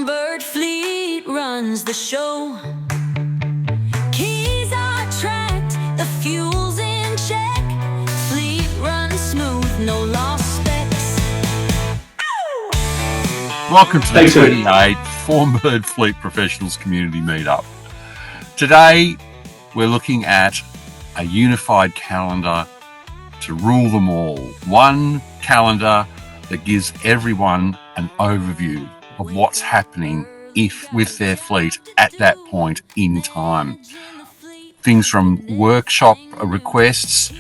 Formbird fleet runs the show. Keys are tracked, the fuel's in check. Fleet runs smooth, no lost specs. Welcome to the 28th Formbird Fleet Professionals Community Meetup. Today, we're looking at a unified calendar to rule them all. One calendar that gives everyone an overview of what's happening with their fleet at that point in time. Things from workshop requests,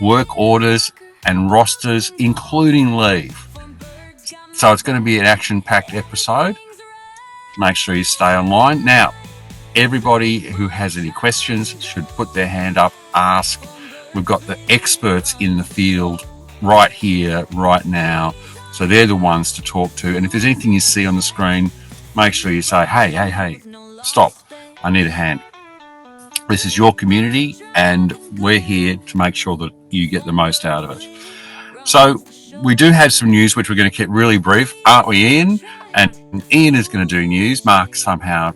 work orders, and rosters, including leave. So it's going to be an action-packed episode. Make sure you stay online. Now, everybody who has any questions should put their hand up, ask. We've got the experts in the field right here, right now. So they're the ones to talk to. And if there's anything you see on the screen, make sure you say, hey, stop. I need a hand. This is your community, and we're here to make sure that you get the most out of it. So we do have some news, which we're going to keep really brief, aren't we, Ian? And Ian is going to do news. Mark somehow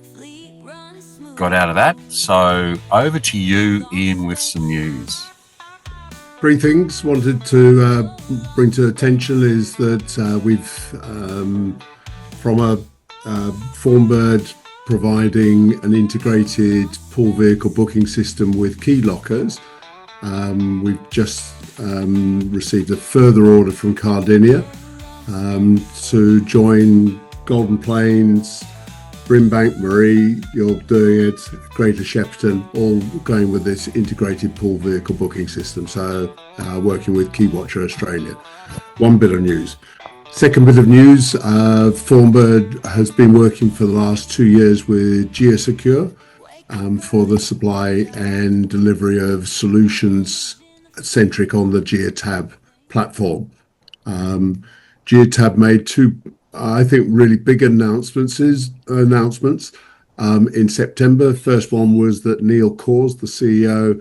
got out of that. So over to you, Ian, with some news. Three things wanted to bring to attention is that we've, from a Formbird providing an integrated pool vehicle booking system with key lockers, we've just received a further order from Cardinia to join Golden Plains, Brimbank, Marie, you're doing it, Greater Shepparton, all going with this integrated pool vehicle booking system. So working with KeyWatcher Australia. One bit of news. Second bit of news, Formbird has been working for the last 2 years with Geosecure for the supply and delivery of solutions centric on the Geotab platform. Geotab made two, I think, really big announcements in September. First one was that Neil Cors, the CEO,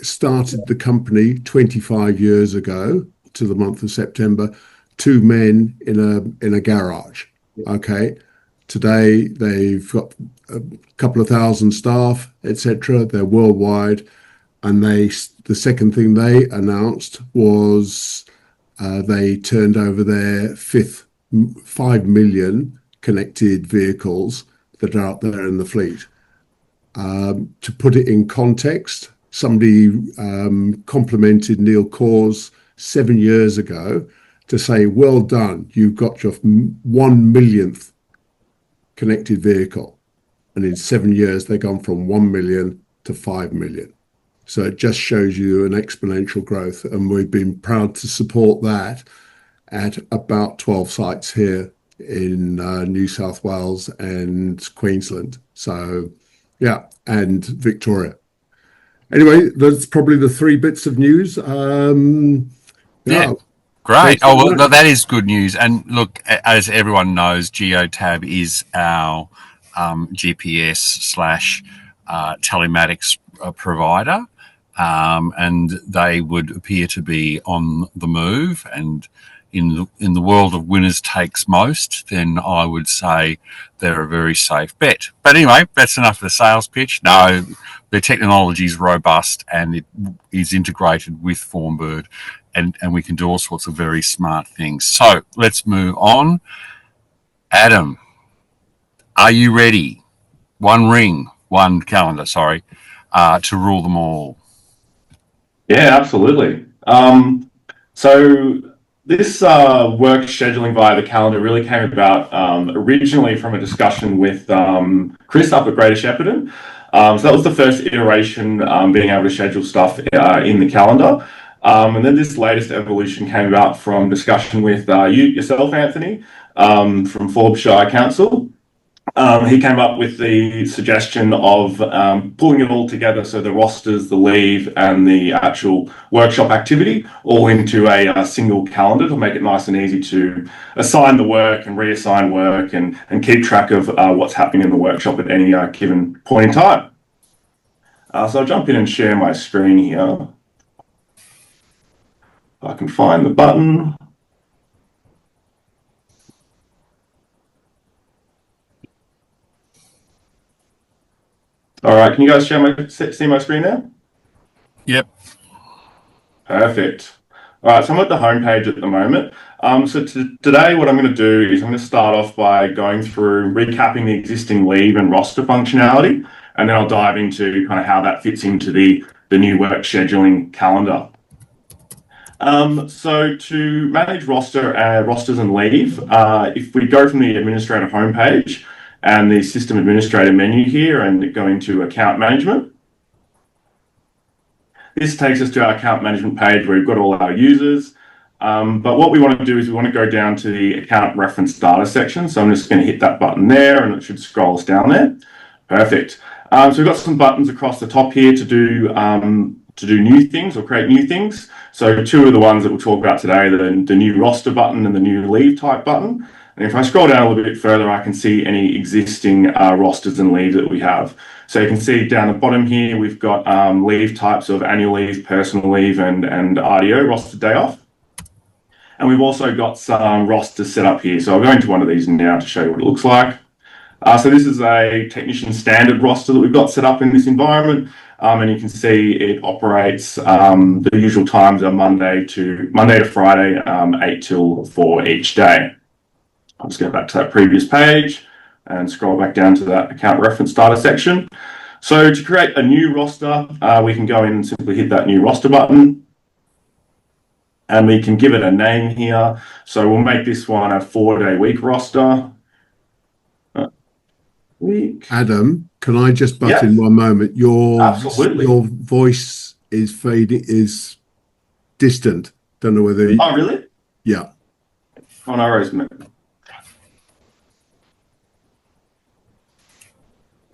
started the company 25 years ago to the month of September, two men in a garage. Okay. Today they've got a couple of thousand staff, etc. They're worldwide. And the second thing they announced was they turned over their 5 million connected vehicles that are out there in the fleet. To put it in context, somebody complimented Neil Cors 7 years ago to say, well done, you've got your 1 millionth connected vehicle. And in 7 years, they've gone from 1 million to 5 million. So it just shows you an exponential growth, and we've been proud to support that at about 12 sites here in New South Wales and Queensland. So, yeah, and Victoria. Anyway, that's probably the three bits of news. Yeah, great. Oh, well, that is good news. And look, as everyone knows, Geotab is our GPS / telematics provider. And they would appear to be on the move, and in the world of winners takes most, then I would say they're a very safe bet. But anyway, that's enough of the sales pitch. No, the technology is robust and it is integrated with Formbird, and we can do all sorts of very smart things. So let's move on. Adam, are you ready? One calendar, to rule them all. Yeah, absolutely. So this work scheduling via the calendar really came about originally from a discussion with Chris up at Greater Shepparton. So that was the first iteration, being able to schedule stuff in the calendar. And then this latest evolution came about from discussion with yourself, Anthony, from Forbes Shire Council. He came up with the suggestion of pulling it all together, so the rosters, the leave, and the actual workshop activity all into a single calendar to make it nice and easy to assign the work and reassign work and keep track of what's happening in the workshop at any given point in time. So I'll jump in and share my screen here. If I can find the button. All right, can you guys see my screen now? Yep. Perfect. All right, so I'm at the homepage at the moment. Today what I'm going to do is I'm going to start off by going through recapping the existing leave and roster functionality, and then I'll dive into kind of how that fits into the new work scheduling calendar. So to manage rosters and leave, if we go from the administrator homepage and the system administrator menu here and go into account management, this takes us to our account management page where we've got all our users. But what we want to do is we want to go down to the account reference data section. So I'm just going to hit that button there and it should scroll us down there. Perfect. So we've got some buttons across the top here to do new things or create new things. So two of the ones that we'll talk about today, the new roster button and the new leave type button. And if I scroll down a little bit further, I can see any existing rosters and leave that we have. So you can see down the bottom here, we've got leave types of annual leave, personal leave, and RDO, roster day off. And we've also got some rosters set up here. So I'll go into one of these now to show you what it looks like. So this is a technician standard roster that we've got set up in this environment. And you can see it operates, the usual times are Monday to Friday, 8 till 4 each day. I'll just go back to that previous page and scroll back down to that account reference data section. So to create a new roster, we can go in and simply hit that new roster button. And we can give it a name here. So we'll make this one a 4-day week roster. Adam, can I just butt in one moment? Absolutely. Your voice is distant. Don't know whether. Oh, really? Yeah. Oh, no worries, mate.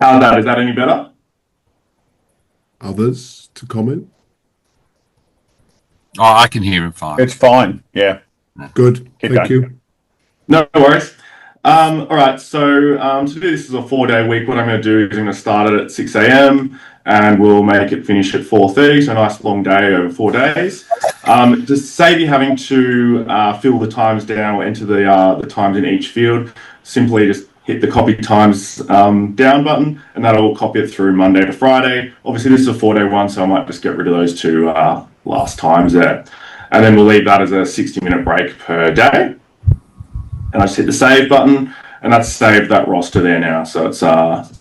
How's that? Is that any better? Others to comment? Oh, I can hear him fine. It's fine. Yeah. Good. Keep Thank going. you. No worries. All right, so to do this as a 4-day week, what I'm going to do is I'm going to start it at 6 a.m. and we'll make it finish at 4:30, so a nice long day over 4 days. To save you having to fill the times down or enter the times in each field, simply just hit the copy times down button and that'll copy it through Monday to Friday. Obviously, this is a 4-day one, so I might just get rid of those two last times there. And then we'll leave that as a 60-minute break per day. And I just hit the save button and that's saved that roster there now. So it's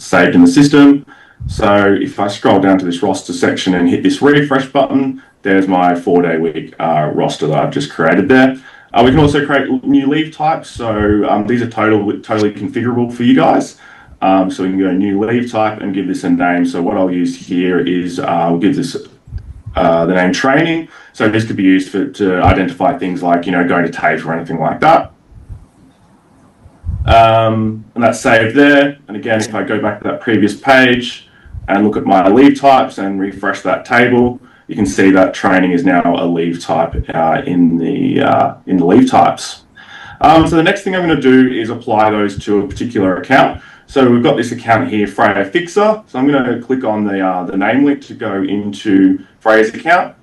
saved in the system. So if I scroll down to this roster section and hit this refresh button, there's my 4-day week roster that I've just created there. We can also create new leave types. So these are totally configurable for you guys. So we can go new leave type and give this a name. So what I'll use here is we'll give this the name training. So this could be used to identify things like, going to TAFE or anything like that. And that's saved there. And again, if I go back to that previous page and look at my leave types and refresh that table, you can see that training is now a leave type in the leave types. So the next thing I'm going to do is apply those to a particular account. So we've got this account here, Freya Fixer. So I'm going to click on the name link to go into Freya's account.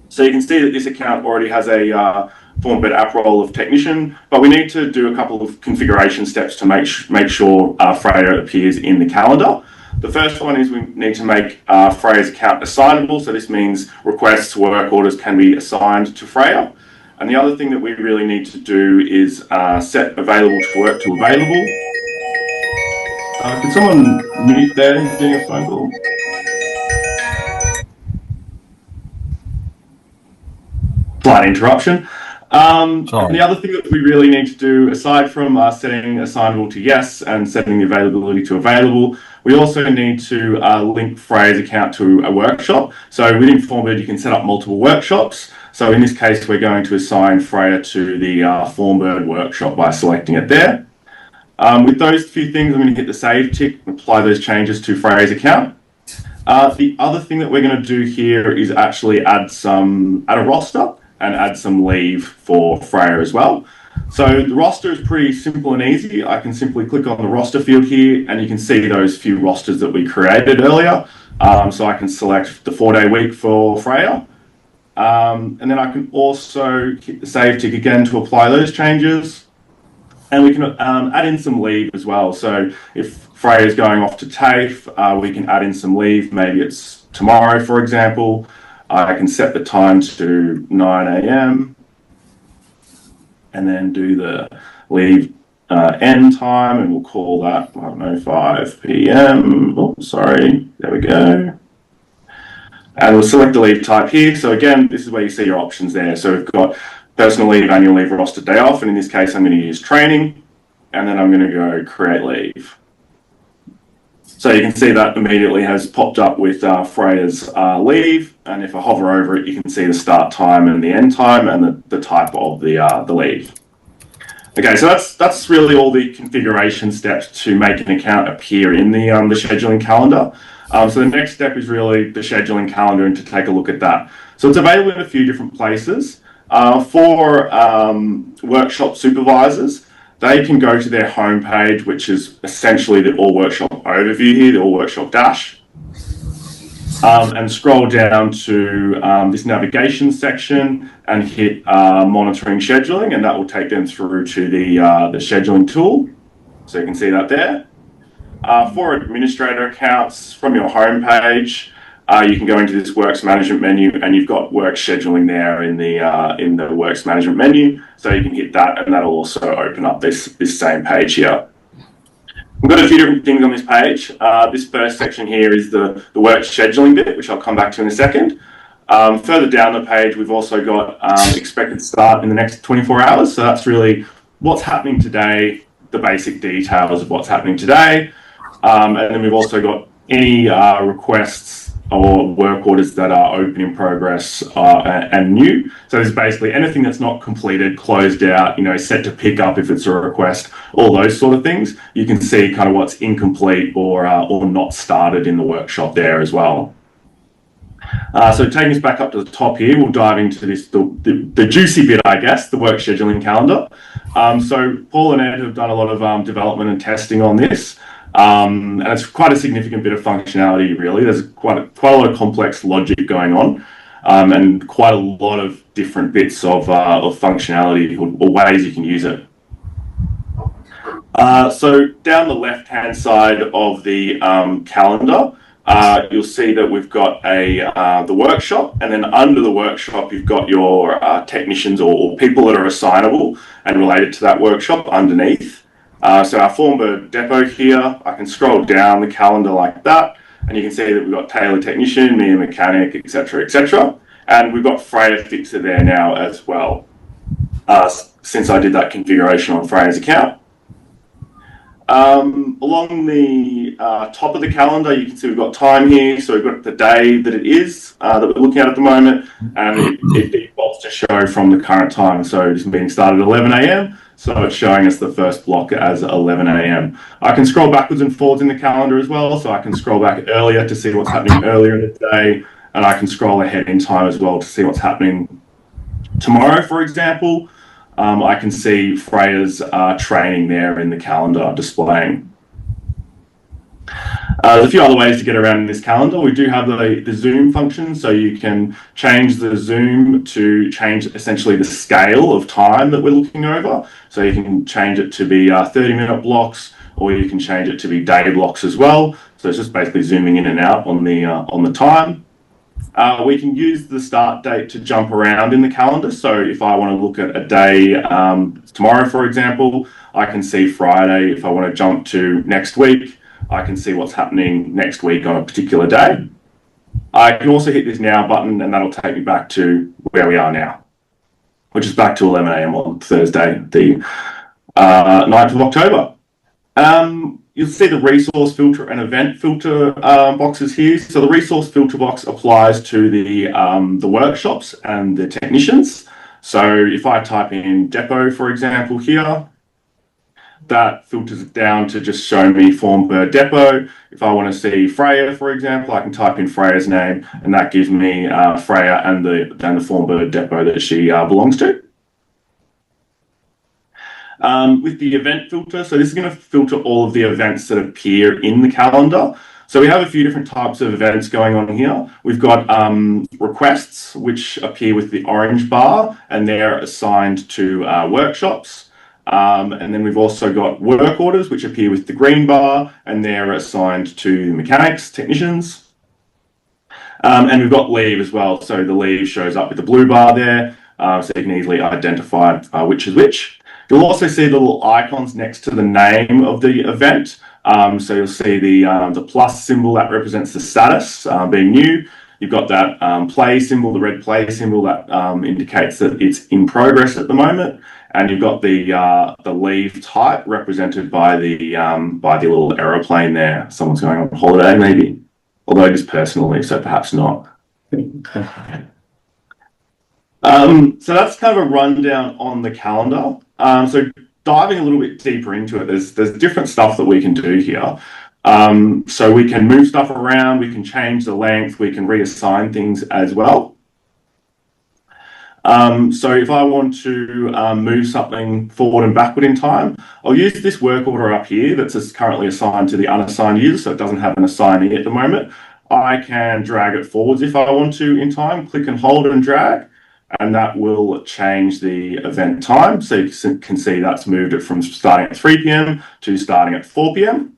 So you can see that this account already has a Formbird app role of technician, but we need to do a couple of configuration steps to make sure Freya appears in the calendar. The first one is we need to make Freya's account assignable. So this means requests, work orders can be assigned to Freya. And the other thing that we really need to do is set available to work to available. Can someone mute there? He's doing a phone call. Slight interruption. And the other thing that we really need to do, aside from setting assignable to yes and setting the availability to available, we also need to link Freya's account to a workshop. So within Formbird, you can set up multiple workshops. So in this case, we're going to assign Freya to the Formbird workshop by selecting it there. With those few things, I'm going to hit the save tick and apply those changes to Freya's account. The other thing that we're going to do here is actually add a roster and add some leave for Freya as well. So the roster is pretty simple and easy. I can simply click on the roster field here and you can see those few rosters that we created earlier. So I can select the 4-day week for Freya. And then I can also hit the save tick again to apply those changes. And we can add in some leave as well. So if Freya's going off to TAFE, we can add in some leave. Maybe it's tomorrow, for example. I can set the time to 9 a.m. and then do the leave end time, and we'll call that, I don't know, 5 p.m. Oh, sorry. There we go. And we'll select the leave type here. So again, this is where you see your options there. So we've got personal leave, annual leave, roster, day off. And in this case, I'm going to use training. And then I'm going to go create leave. So you can see that immediately has popped up with Freya's leave. And if I hover over it, you can see the start time and the end time and the type of the leave. Okay, so that's really all the configuration steps to make an account appear in the scheduling calendar. So the next step is really the scheduling calendar and to take a look at that. So it's available in a few different places. For workshop supervisors, they can go to their homepage, which is essentially the All Workshop overview here, the All Workshop dash, and scroll down to this navigation section and hit monitoring scheduling, and that will take them through to the scheduling tool. So you can see that there. For administrator accounts, from your homepage, you can go into this works management menu, and you've got work scheduling there in the works management menu. So you can hit that, and that'll also open up this same page here. We've got a few different things on this page. This first section here is the work scheduling bit, which I'll come back to in a second. Further down the page, we've also got expected start in the next 24 hours. So that's really what's happening today, the basic details of what's happening today. And then we've also got any requests or work orders that are open in progress and new. So there's basically anything that's not completed, closed out, set to pick up if it's a request, all those sort of things. You can see kind of what's incomplete or not started in the workshop there as well. So taking us back up to the top here, we'll dive into this, the juicy bit, I guess, the work scheduling calendar. So Paul and Ed have done a lot of development and testing on this. And it's quite a significant bit of functionality, really. There's quite a lot of complex logic going on, and quite a lot of different bits of functionality or ways you can use it. So down the left-hand side of the calendar, you'll see that we've got the workshop, and then under the workshop, you've got your technicians or people that are assignable and related to that workshop underneath. So our Formbird depot here, I can scroll down the calendar like that, and you can see that we've got Taylor Technician, me a Mechanic, etc., etc. And we've got Freya Fixer there now as well, since I did that configuration on Freya's account. Along the top of the calendar, you can see we've got time here. So we've got the day that it is that we're looking at the moment, and it defaults to show from the current time. So this meeting started at 11 a.m. So it's showing us the first block as 11 a.m. I can scroll backwards and forwards in the calendar as well. So I can scroll back earlier to see what's happening earlier in the day, and I can scroll ahead in time as well to see what's happening tomorrow, for example. I can see Freya's training there in the calendar displaying. There's a few other ways to get around in this calendar. We do have the zoom function, so you can change the zoom to change essentially the scale of time that we're looking over. So you can change it to be 30-minute blocks, or you can change it to be day blocks as well. So it's just basically zooming in and out on the time. We can use the start date to jump around in the calendar. So if I want to look at a day tomorrow, for example, I can see Friday. If I want to jump to next week, I can see what's happening next week on a particular day. I can also hit this now button, and that'll take me back to where we are now, which is back to 11 a.m. on Thursday, the 9th of October. You'll see the resource filter and event filter boxes here. So the resource filter box applies to the workshops and the technicians. So if I type in depot, for example, here, that filters it down to just show me Formbird depot. If I want to see Freya, for example, I can type in Freya's name, and that gives me Freya and the Formbird depot that she belongs to. With the event filter, so this is going to filter all of the events that appear in the calendar. So we have a few different types of events going on here. We've got requests, which appear with the orange bar, and they're assigned to workshops. And then we've also got work orders, which appear with the green bar, and they're assigned to mechanics, technicians. And we've got leave as well. So the leave shows up with the blue bar there, so you can easily identify which is which. You'll also see the little icons next to the name of the event. So you'll see the plus symbol that represents the status being new. You've got that play symbol, the red play symbol that indicates that it's in progress at the moment. And you've got the leave type represented by the little aeroplane there. Someone's going on holiday maybe, although it is personal leave, so perhaps not. So that's kind of a rundown on the calendar. So diving a little bit deeper into it, there's different stuff that we can do here. So we can move stuff around, we can change the length, we can reassign things as well. So if I want to move something forward and backward in time, I'll use this work order up here that's currently assigned to the unassigned user, so it doesn't have an assignee at the moment. I can drag it forwards if I want to in time, click and hold and drag, and that will change the event time. So you can see that's moved it from starting at 3 p.m. to starting at 4 p.m.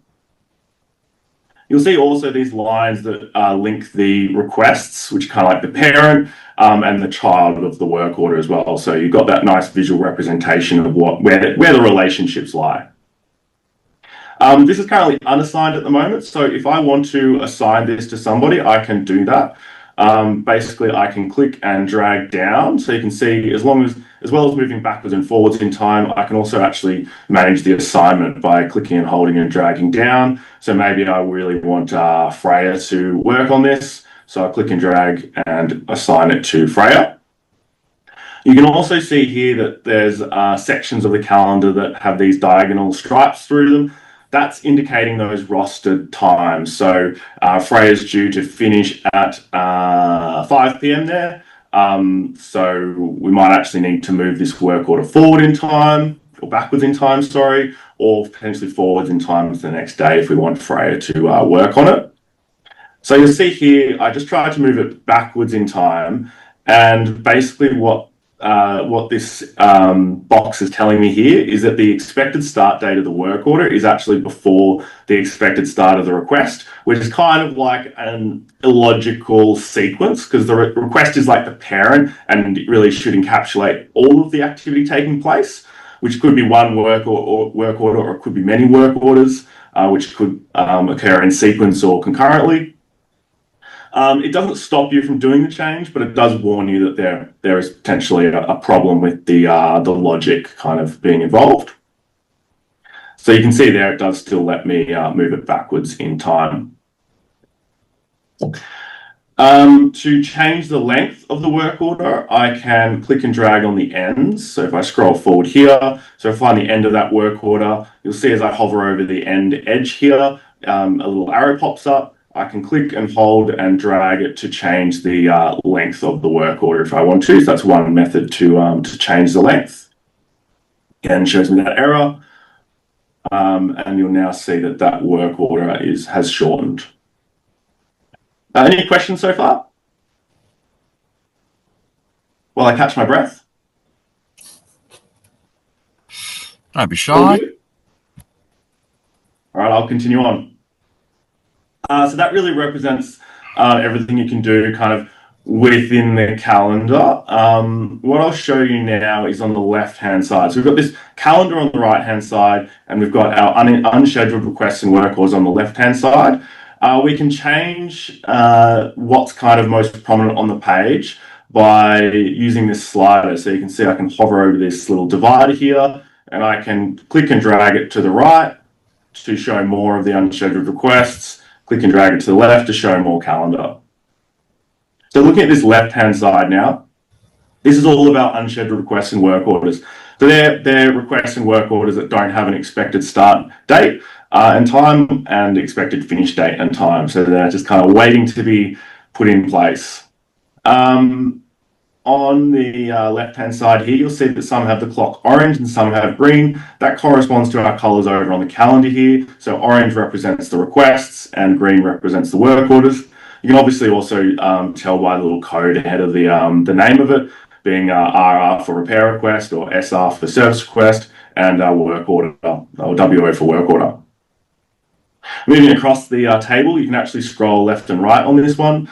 You'll see also these lines that link the requests, which are kind of like the parent and the child of the work order as well. So you've got that nice visual representation of where the relationships lie. This is currently unassigned at the moment. So if I want to assign this to somebody, I can do that. Basically, I can click and drag down. So you can see as well as moving backwards and forwards in time, I can also actually manage the assignment by clicking and holding and dragging down. So maybe I really want Freya to work on this. So I click and drag and assign it to Freya. You can also see here that there's sections of the calendar that have these diagonal stripes through them. That's indicating those rostered times. So Freya's due to finish at 5 p.m. there. So we might actually need to move this work order forward in time, or backwards in time, sorry, or potentially forwards in time to the next day if we want Freya to work on it. So you'll see here, I just tried to move it backwards in time, and basically what this box is telling me here is that the expected start date of the work order is actually before the expected start of the request, which is kind of like an illogical sequence because the request is like the parent and it really should encapsulate all of the activity taking place, which could be one work order or it could be many work orders, which could occur in sequence or concurrently. It doesn't stop you from doing the change, but it does warn you that there is potentially a problem with the logic kind of being involved. So you can see there it does still let me move it backwards in time. To change the length of the work order, I can click and drag on the ends. So if I scroll forward here, so I find the end of that work order, you'll see as I hover over the end edge here, a little arrow pops up. I can click and hold and drag it to change the length of the work order if I want to. So that's one method to change the length. Again, shows me that error. And you'll now see that work order has shortened. Any questions so far? While I catch my breath? Don't be shy. All right, I'll continue on. So that really represents everything you can do kind of within the calendar. What I'll show you now is on the left-hand side. So we've got this calendar on the right-hand side, and we've got our unscheduled requests and work orders on the left-hand side. We can change what's kind of most prominent on the page by using this slider. So you can see I can hover over this little divider here, and I can click and drag it to the right to show more of the unscheduled requests. Click and drag it to the left to show more calendar. So looking at this left-hand side now, this is all about unscheduled requests and work orders. So they're requests and work orders that don't have an expected start date and time and expected finish date and time. So they're just kind of waiting to be put in place. On the left-hand side here, you'll see that some have the clock orange and some have green. That corresponds to our colors over on the calendar here. So orange represents the requests and green represents the work orders. You can obviously also tell by the little code ahead of the name of it, but being RR for repair request or SR for service request, and work order, or WO for work order. Moving across the table, you can actually scroll left and right on this one.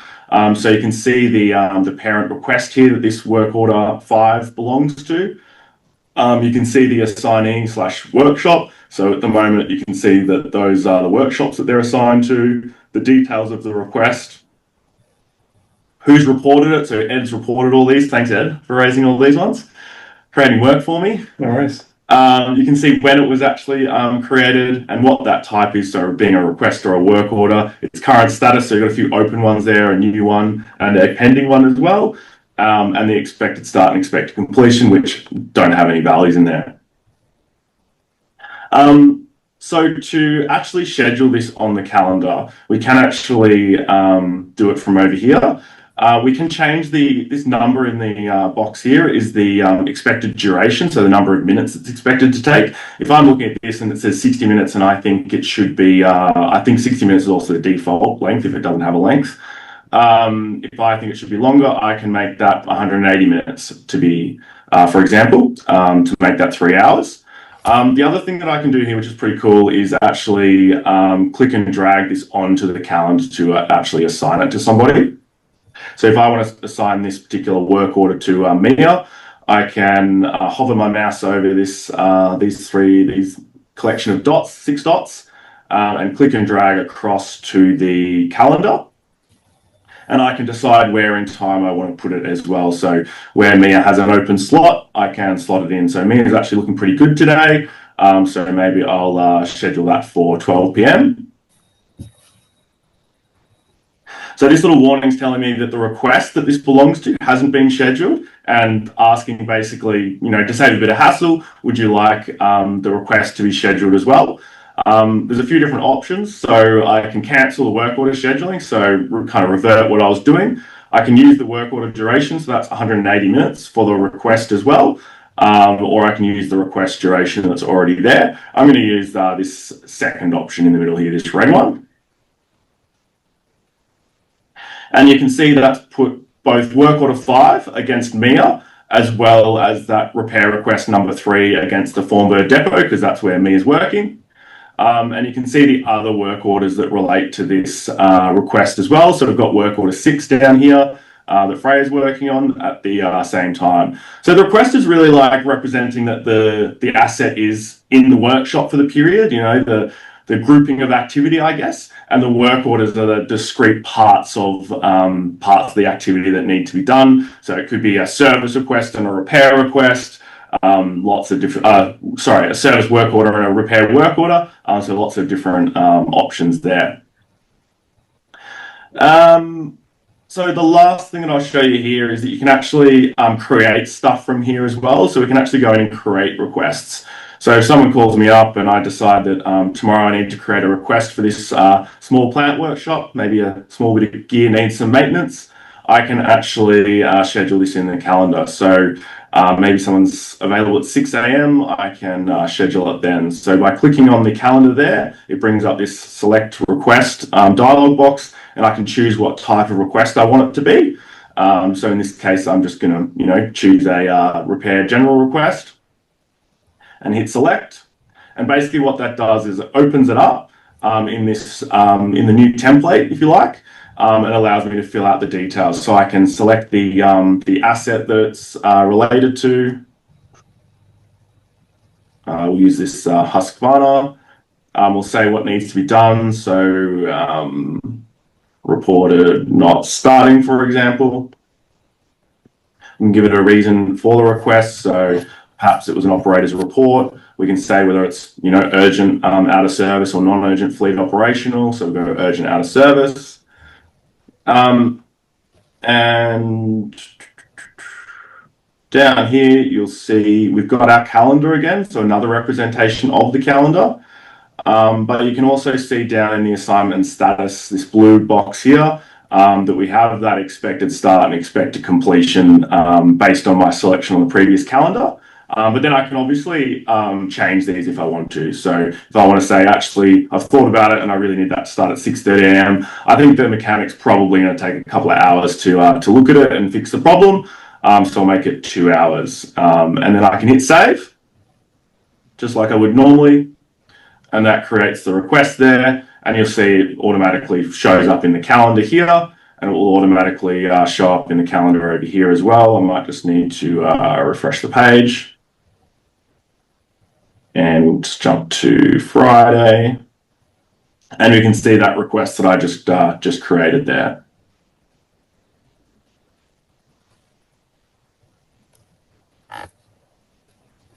So you can see the parent request here that this work order 5 belongs to. You can see the assignee / workshop. So at the moment, you can see that those are the workshops that they're assigned to, the details of the request, who's reported it. So Ed's reported all these. Thanks, Ed, for raising all these ones, creating work for me. No worries. You can see when it was actually created and what that type is. So being a request or a work order, its current status. So you've got a few open ones there, a new one, and a pending one as well. And the expected start and expected completion, which don't have any values in there. So to actually schedule this on the calendar, we can actually do it from over here. We can change this number in the box here is the expected duration, so the number of minutes it's expected to take. If I'm looking at this and it says 60 minutes and I think it should be, I think 60 minutes is also the default length if it doesn't have a length. If I think it should be longer, I can make that 180 minutes to be, for example, to make that 3 hours. The other thing that I can do here, which is pretty cool, is actually click and drag this onto the calendar to actually assign it to somebody. So if I want to assign this particular work order to Mia, I can hover my mouse over these collection of dots, 6 dots, and click and drag across to the calendar. And I can decide where in time I want to put it as well. So where Mia has an open slot, I can slot it in. So Mia is actually looking pretty good today. So maybe I'll schedule that for 12 p.m. So this little warning is telling me that the request that this belongs to hasn't been scheduled, and asking basically, to save a bit of hassle, would you like the request to be scheduled as well? There's a few different options. So I can cancel the work order scheduling, so kind of revert what I was doing. I can use the work order duration, so that's 180 minutes for the request as well. Or I can use the request duration that's already there. I'm going to use this second option in the middle here, this red one. And you can see that's put both work order 5 against Mia, as well as that repair request number 3 against the Formbird depot, because that's where Mia's working. And you can see the other work orders that relate to this request as well. So we've got work order 6 down here that Freya's working on at the same time. So the request is really like representing that the asset is in the workshop for the period, the grouping of activity, I guess, and the work orders are the discrete parts of the activity that need to be done. So it could be a service request and a repair request, lots of different, a service work order and a repair work order. So lots of different options there. So the last thing that I'll show you here is that you can actually create stuff from here as well. So we can actually go in and create requests. So if someone calls me up and I decide that tomorrow I need to create a request for this small plant workshop, maybe a small bit of gear needs some maintenance, I can actually schedule this in the calendar. So maybe someone's available at 6 a.m, I can schedule it then. So by clicking on the calendar there, it brings up this select request dialog box, and I can choose what type of request I want it to be. So in this case, I'm just going to choose a repair general request and hit select. And basically what that does is it opens it up in this in the new template, if you like. It allows me to fill out the details. So I can select the asset that it's related to. We'll use this Husqvarna. We'll say what needs to be done. So reported not starting, for example. We can give it a reason for the request. So perhaps it was an operator's report. We can say whether it's urgent out of service or non-urgent fleet operational. So we'll go urgent out of service. And down here you'll see we've got our calendar again, so another representation of the calendar. But you can also see down in the assignment status, this blue box here, that we have that expected start and expected completion based on my selection on the previous calendar. But then I can obviously change these if I want to. So if I want to say, actually, I've thought about it and I really need that to start at 6:30 a.m. I think the mechanic's probably going to take a couple of hours to look at it and fix the problem. So I'll make it 2 hours. And then I can hit save, just like I would normally. And that creates the request there. And you'll see it automatically shows up in the calendar here. And it will automatically show up in the calendar over here as well. I might just need to refresh the page. And we'll just jump to Friday. And we can see that request that I just created there.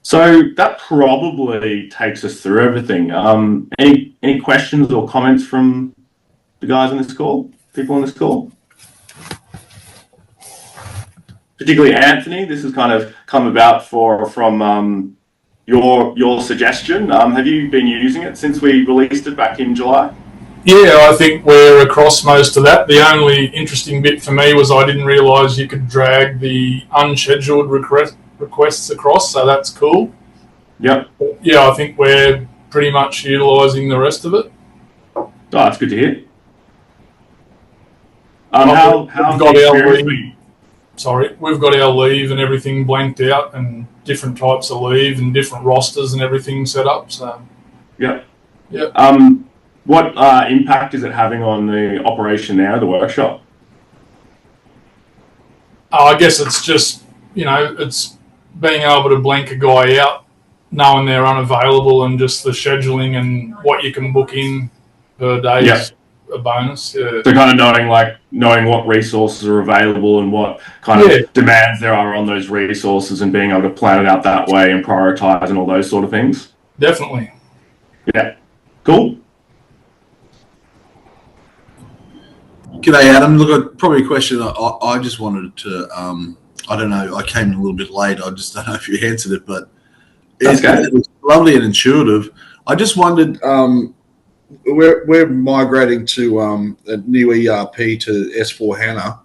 So that probably takes us through everything. Any questions or comments from the guys on this call, people on this call? Particularly Anthony, this has kind of come about from your suggestion. Have you been using it since we released it back in July? Yeah, I think we're across most of that. The only interesting bit for me was I didn't realise you could drag the unscheduled requests across, so that's cool. Yep. Yeah, I think we're pretty much utilising the rest of it. Oh, that's good to hear. We've got our leave and everything blanked out, and different types of leave and different rosters and everything set up. So, yep. Yep. What impact is it having on the operation now, the workshop? I guess it's just, it's being able to blank a guy out, knowing they're unavailable, and just the scheduling and what you can book in per day is a bonus. Yeah. So kind of knowing what resources are available and what kind of demands there are on those resources, and being able to plan it out that way and prioritize and all those sort of things. Definitely. Yeah. Cool. G'day, Adam. Look, probably a question I just wanted to, I don't know, I came a little bit late. I just don't know if you answered it, but it was lovely and intuitive. I just wondered, we're migrating to a new ERP to S4HANA.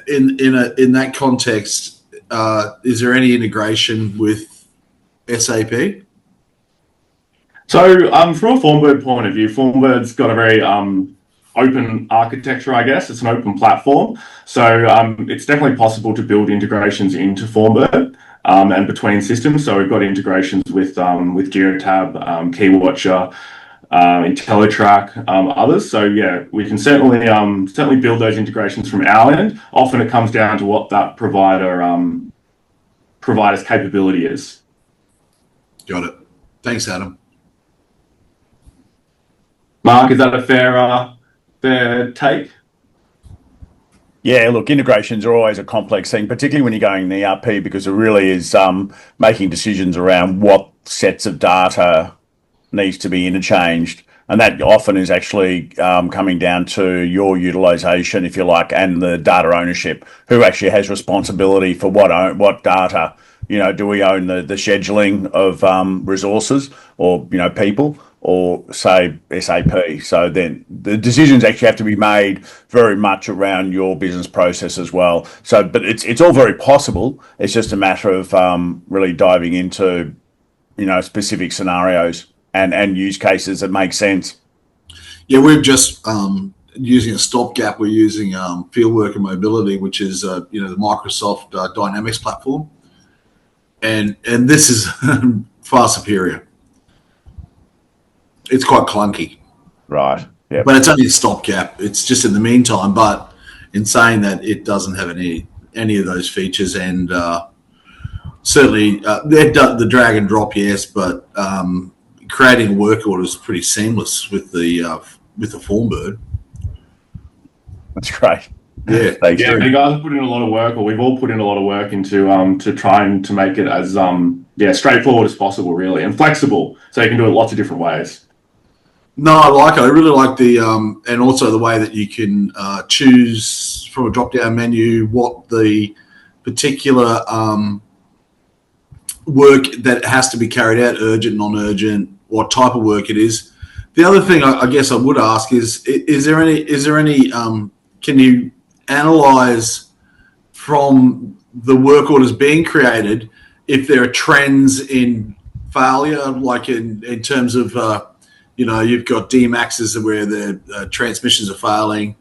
In that context, is there any integration with SAP? So from a Formbird point of view, Formbird's got a very open architecture, I guess. It's an open platform. So it's definitely possible to build integrations into Formbird and between systems. So we've got integrations with Geotab, KeyWatcher, IntelliTrack, others. So yeah, we can certainly build those integrations from our end. Often it comes down to what that provider's capability is. Got it. Thanks, Adam. Mark, is that a fair take? Yeah, look, integrations are always a complex thing, particularly when you're going in ERP, because it really is making decisions around what sets of data needs to be interchanged. And that often is actually coming down to your utilisation, if you like, and the data ownership. Who actually has responsibility for what data? Do we own the scheduling of resources or, people? Or say SAP. So then the decisions actually have to be made very much around your business process as well. So, but it's all very possible. It's just a matter of really diving into, specific scenarios and use cases that make sense. Yeah, we're just using a stopgap. We're using Fieldworker Mobility, which is the Microsoft Dynamics platform, and this is far superior. It's quite clunky. Right. Yeah. But it's only a stopgap. It's just in the meantime. But in saying that, it doesn't have any of those features, and certainly the drag and drop, yes, but creating a work order is pretty seamless with the Formbird. That's great. Yeah. Thanks. Yeah, you guys have put in a lot of work, or we've all put in a lot of work into to try and to make it as straightforward as possible, really, and flexible, so you can do it lots of different ways. No, I like it. I really like the and also the way that you can choose from a drop-down menu what the particular work that has to be carried out, urgent, non-urgent, what type of work it is. The other thing I guess I would ask is there any can you analyze from the work orders being created if there are trends in failure, like in terms of you've got DMAXs where the transmissions are failing,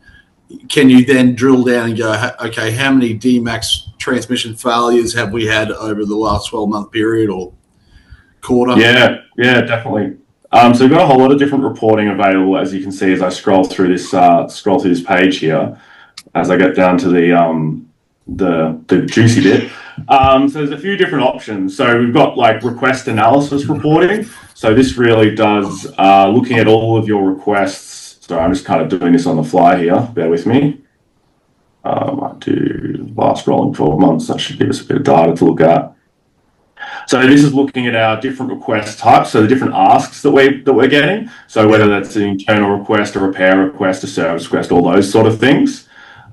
can you then drill down and go, okay, how many DMAX transmission failures have we had over the last 12-month period or quarter? Yeah, definitely. So we've got a whole lot of different reporting available, as you can see as I scroll through this page here, as I get down to the juicy bit. So there's a few different options. So we've got like request analysis reporting. So this really does looking at all of your requests. So I'm just kind of doing this on the fly here. Bear with me. I might do last rolling 12 months. That should give us a bit of data to look at. So this is looking at our different request types, so the different asks that we're getting. So whether that's an internal request, a repair request, a service request, all those sort of things.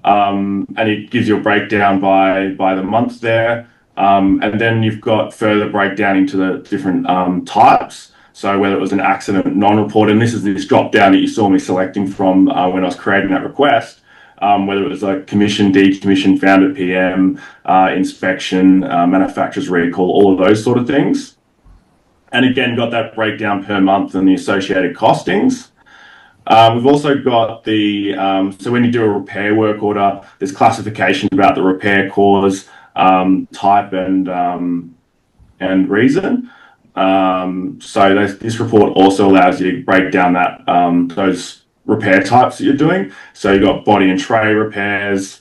And it gives you a breakdown by the month there. And then you've got further breakdown into the different types. So whether it was an accident, non-report, and this is this drop down that you saw me selecting from when I was creating that request. Whether it was like commission, decommission, found at PM, inspection, manufacturer's recall, all of those sort of things. And again, got that breakdown per month and the associated costings. We've also got the, so when you do a repair work order, there's classification about the repair cause, type and reason. So this report also allows you to break down that those repair types that you're doing. So you've got body and tray repairs,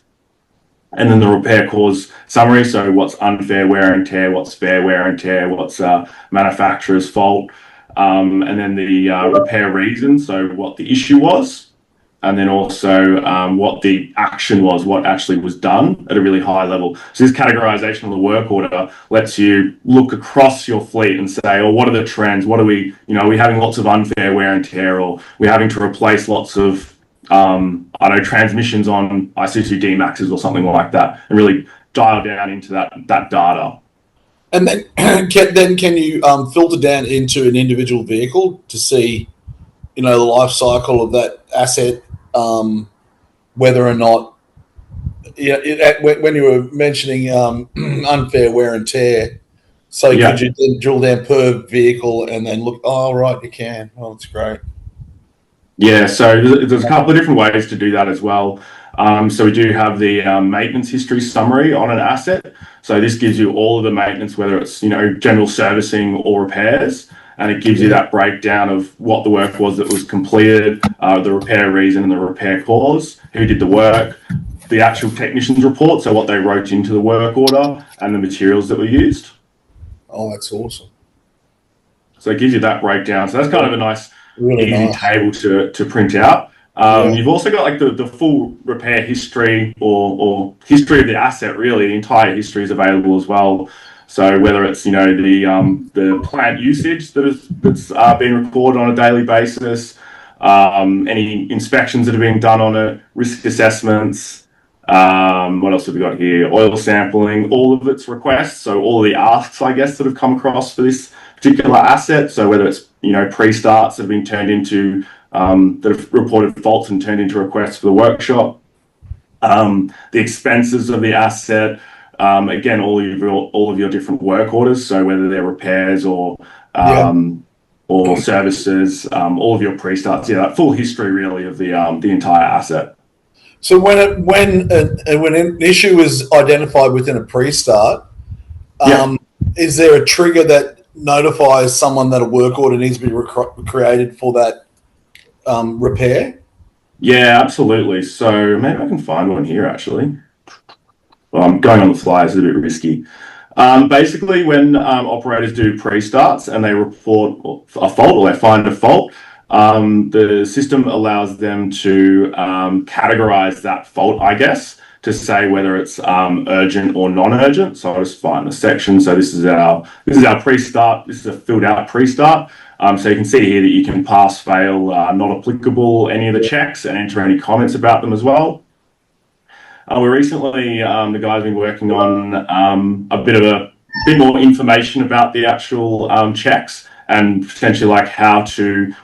and then the repair cause summary. So what's unfair wear and tear, what's fair wear and tear, what's manufacturer's fault, and then the repair reason. So what the issue was, and then also what the action was, what actually was done at a really high level. So this categorization of the work order lets you look across your fleet and say, oh, what are the trends? What are we, are we having lots of unfair wear and tear, or we're having to replace lots of, transmissions on IC2 DMAXs or something like that, and really dial down into that data. And then can you filter down into an individual vehicle to see, the life cycle of that asset, whether or not, when you were mentioning unfair wear and tear, so could you then drill down per vehicle and then look, oh, right, you can. Oh, that's great. Yeah, so there's a couple of different ways to do that as well. So we do have the maintenance history summary on an asset. So this gives you all of the maintenance, whether it's, general servicing or repairs. And it gives you that breakdown of what the work was that was completed, the repair reason and the repair cause, who did the work, the actual technician's report, so what they wrote into the work order, and the materials that were used. Oh, that's awesome. So it gives you that breakdown. So that's kind of a nice, really easy table to print out. You've also got like the full repair history or history of the asset, really. The entire history is available as well. So whether it's the plant usage that's being recorded on a daily basis, any inspections that are being done on it, risk assessments, what else have we got here? Oil sampling, all of its requests. So all of the asks, I guess, that have come across for this particular asset. So whether it's pre-starts that have been turned into that have reported faults and turned into requests for the workshop, the expenses of the asset. Again, all of your different work orders, so whether they're repairs or services, all of your pre-starts, that full history really of the entire asset. So when an issue is identified within a pre-start, is there a trigger that notifies someone that a work order needs to be created for that repair? Yeah, absolutely. So maybe I can find one here actually. Going on the fly is a bit risky. Basically, when operators do pre-starts and they report a fault or they find a fault, the system allows them to categorize that fault, I guess, to say whether it's urgent or non-urgent. So I'll just find the section. So this is our pre-start. This is a filled out pre-start. So you can see here that you can pass, fail, not applicable, any of the checks, and enter any comments about them as well. We recently, the guys have been working on a bit more information about the actual checks, and potentially like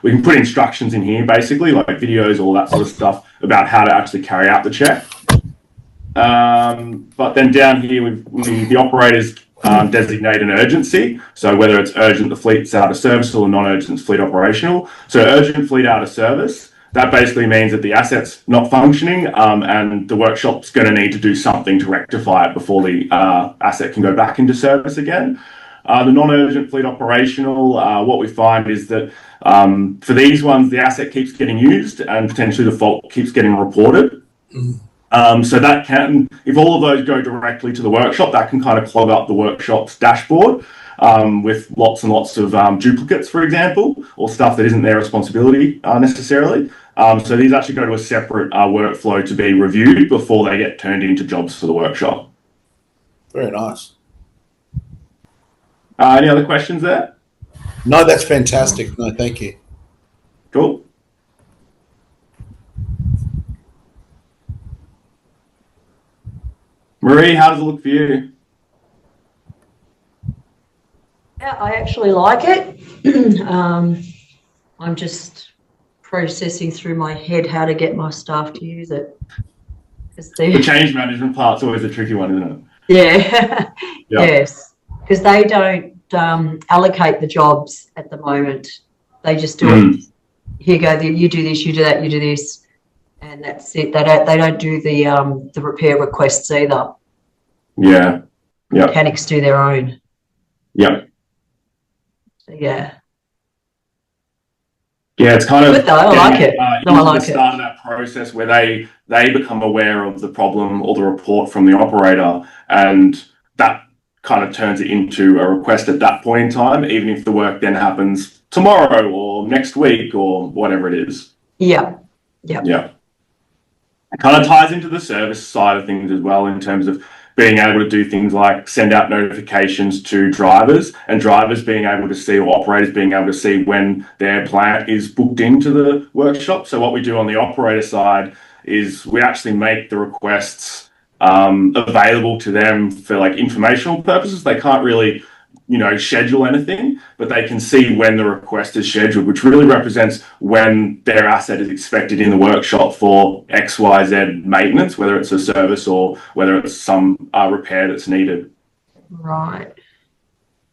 we can put instructions in here, basically like videos, all that sort of stuff about how to actually carry out the check. But then down here, the operators designate an urgency. So whether it's urgent, the fleet's out of service, or non-urgent, fleet operational. So urgent, fleet out of service. that basically means that the asset's not functioning, and the workshop's going to need to do something to rectify it before the asset can go back into service again. The non-urgent fleet operational, what we find is that for these ones, the asset keeps getting used and potentially the fault keeps getting reported. So that can, if all of those go directly to the workshop, that can kind of clog up the workshop's dashboard with lots and lots of duplicates, for example, or stuff that isn't their responsibility necessarily. So these actually go to a separate workflow to be reviewed before they get turned into jobs for the workshop. Very nice. Any other questions there? No, that's fantastic. No, thank you. Cool. Marie, how does it look for you? Yeah, I actually like it. I'm just processing through my head how to get my staff to use it. The change management part's always a tricky one, isn't it? Yeah. Yeah. Yes, because they don't allocate the jobs at the moment. They just do it. Here you go. You do this. You do that. You do this, and that's it. They don't do the repair requests either. Yeah. Yeah. Mechanics do their own. Yeah. So, yeah. Yeah, it's kind of good though. I like it. No, I like the start of that process where they become aware of the problem or the report from the operator, and that kind of turns it into a request at that point in time, even if the work then happens tomorrow or next week or whatever it is. Yeah. Yeah. Yeah. It kind of ties into the service side of things as well, in terms of being able to do things like send out notifications to drivers, and drivers being able to see, or operators being able to see, when their plant is booked into the workshop. So what we do on the operator side is we actually make the requests available to them for like informational purposes. They can't really, schedule anything, but they can see when the request is scheduled, which really represents when their asset is expected in the workshop for XYZ maintenance, whether it's a service or whether it's some repair that's needed. Right.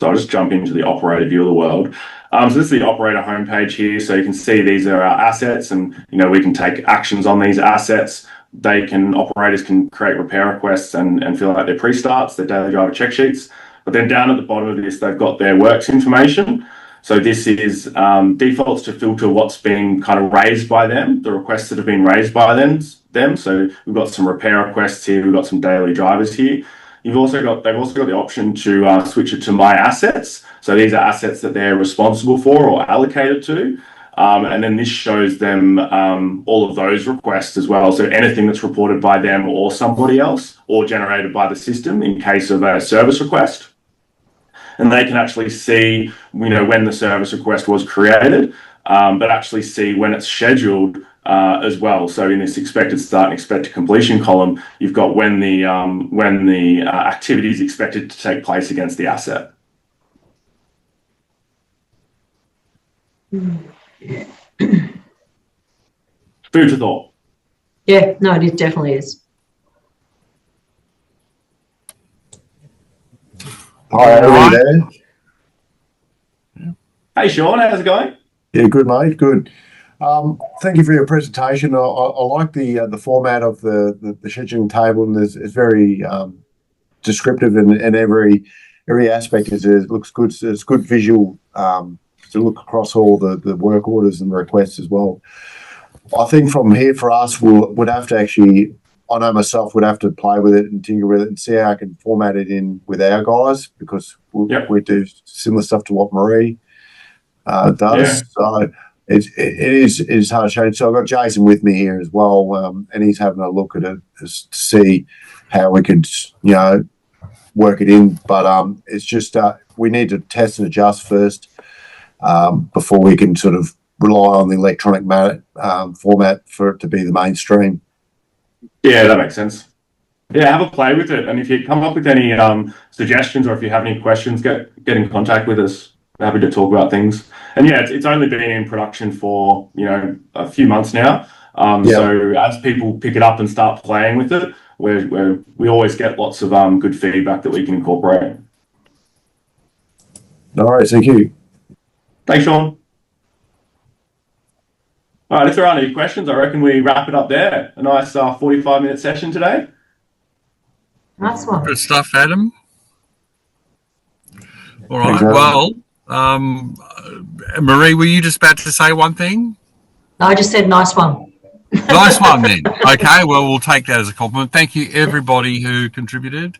So I'll just jump into the operator view of the world. So this is the operator homepage here. So you can see these are our assets, and we can take actions on these assets. Operators can create repair requests and fill out their pre-starts, their daily driver check sheets. But then down at the bottom of this, they've got their works information. So this is defaults to filter what's been kind of raised by them, the requests that have been raised by them. So we've got some repair requests here. We've got some daily drivers here. They've also got the option to switch it to my assets. So these are assets that they're responsible for or allocated to. And then this shows them all of those requests as well. So anything that's reported by them or somebody else, or generated by the system in case of a service request. And they can actually see, when the service request was created, but actually see when it's scheduled as well. So in this expected start and expected completion column, you've got when the activity is expected to take place against the asset. Food for thought. Yeah, no, it definitely is. Hi, are you there? Hey, Sean, how's it going? Yeah, good, mate. Good. Thank you for your presentation. I like the format of the scheduling table, and it's very descriptive, and every aspect looks good. It's good visual to look across all the work orders and requests as well. I think from here for us, would have to actually, I know myself, would have to play with it and tinker with it and see how I can format it in with our guys, because we do similar stuff to what Marie does. Yeah. So it is hard to change. So I've got Jason with me here as well, and he's having a look at it to see how we could, work it in. But it's just we need to test and adjust first before we can sort of rely on the electronic format for it to be the mainstream. Yeah, that makes sense. Yeah, have a play with it, and if you come up with any suggestions, or if you have any questions, get in contact with us. We're happy to talk about things. And yeah, it's only been in production for a few months now. So as people pick it up and start playing with it, we always get lots of good feedback that we can incorporate. All right, thank you. Thanks, Sean. All right, if there aren't any questions, I reckon we wrap it up there. A nice 45-minute session today. Nice one. Good stuff, Adam. All right. Thanks, Adam. Well, Marie, were you just about to say one thing? No, I just said nice one. Nice one, then. Okay, well, we'll take that as a compliment. Thank you, everybody who contributed.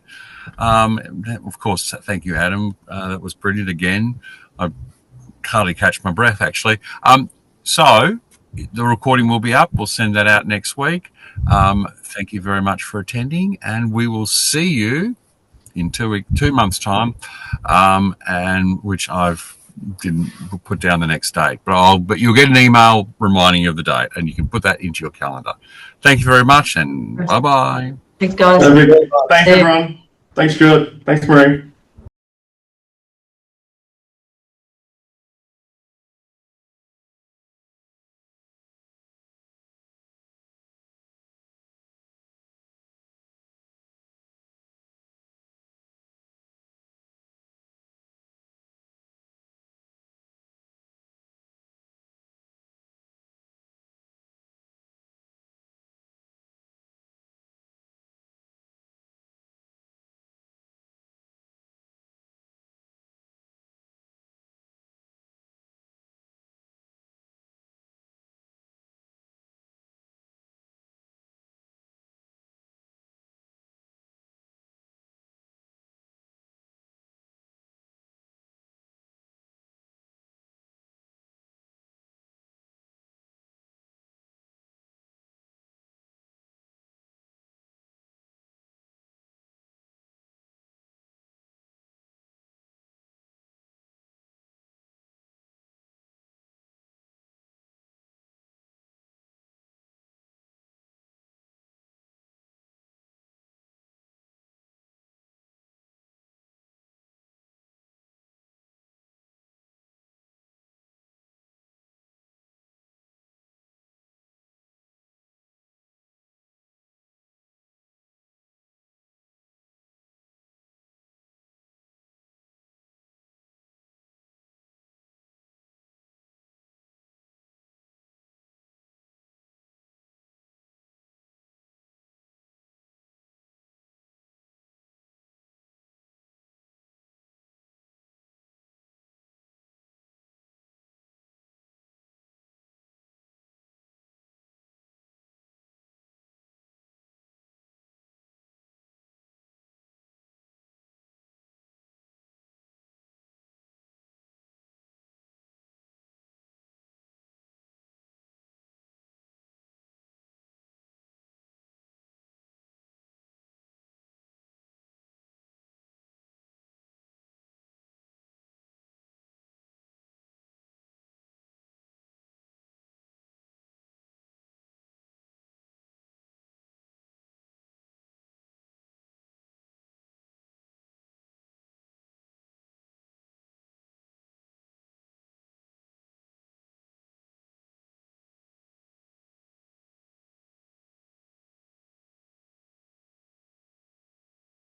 Of course, thank you, Adam. That was brilliant again. I hardly catch my breath, actually. So the recording will be up. We'll send that out next week. Thank you very much for attending, and we will see you in 2 months' time, and which I've didn't put down the next date, but you'll get an email reminding you of the date, and you can put that into your calendar. Thank you very much, and bye-bye. Thanks, guys. Thanks, everyone. Thanks, Stuart. Thanks, Marie.